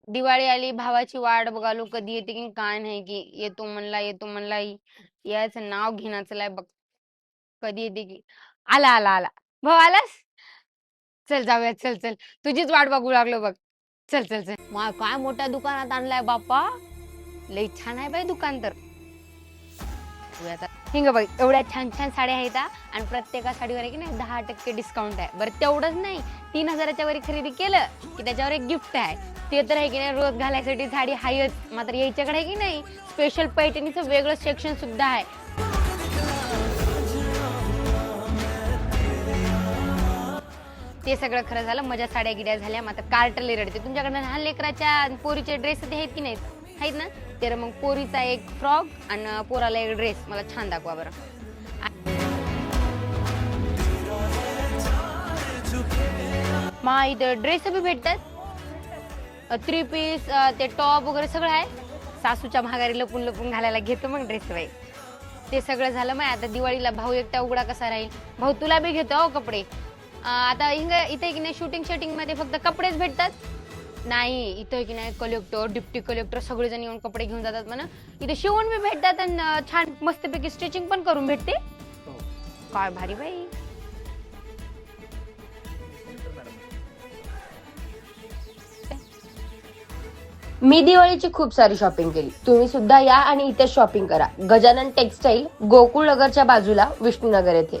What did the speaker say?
दिवाळी आली, भावाची वाट बघालो कधी येते की काय नाही की येतो म्हणला याचं नाव घेण्याचं बघ कधी येते की आला भाऊ आलास. चल जाऊया चल चल तुझीच वाट बघू लागलो बघ. चल चल चल काय मोठ्या दुकानात आणलाय बाप्पा. लई छान आहे बाई दुकान तर. आता हिंग बघ एवढ्या छान छान साड्या आहेत आणि प्रत्येका साडीवर आहे की नाही 10% डिस्काउंट आहे. बरं तेवढंच नाही 3000च्या वरी खरेदी केलं की त्याच्यावर एक गिफ्ट आहे. ते तर आहे की नाही रोज घालायसाठी साडी हायच. मात्र याच्याकडे आहे की नाही स्पेशल पैठणीचं वेगळं सेक्शन सुद्धा आहे. ते सगळं खरं झालं. मजा साड्या गिड्या झाल्या. मात्र कार्ट लई रडते. तुमच्याकडे लहान लेकराच्या पोरीचे ड्रेस आहेत की नाहीत? आहेत ना. तर मग पोरीचा एक फ्रॉक आणि पोराला एक ड्रेस मला छान दाखवा बरं. मा इथं ड्रेस बी भेटतात. 3 पीस ते टॉप वगैरे सगळं आहे. सासूच्या महागारी लपून लपून घालायला घेतो मग ड्रेस बाई. ते सगळं झालं. मग आता दिवाळीला भाऊ एकटा उघडा कसा राहील. भाऊ तुला बी घेतो हो कपडे. आता इथे की नाही शूटिंग मध्ये फक्त कपडेच भेटतात. नाही इथं की नाही कलेक्टर डिप्टी कलेक्टर सगळेजण येऊन कपडे घेऊन जातात म्हणा. इथे शिवून बी भेटतात आणि छान मस्तपैकी स्टिचिंग पण करून भेटते. काय भारी बाई. मी दिवाळीची खूप सारी शॉपिंग केली. तुम्ही सुद्धा या आणि इथे शॉपिंग करा. गजानन टेक्सटाईल गोकुळ नगरच्या बाजूला विष्णुनगर येथे.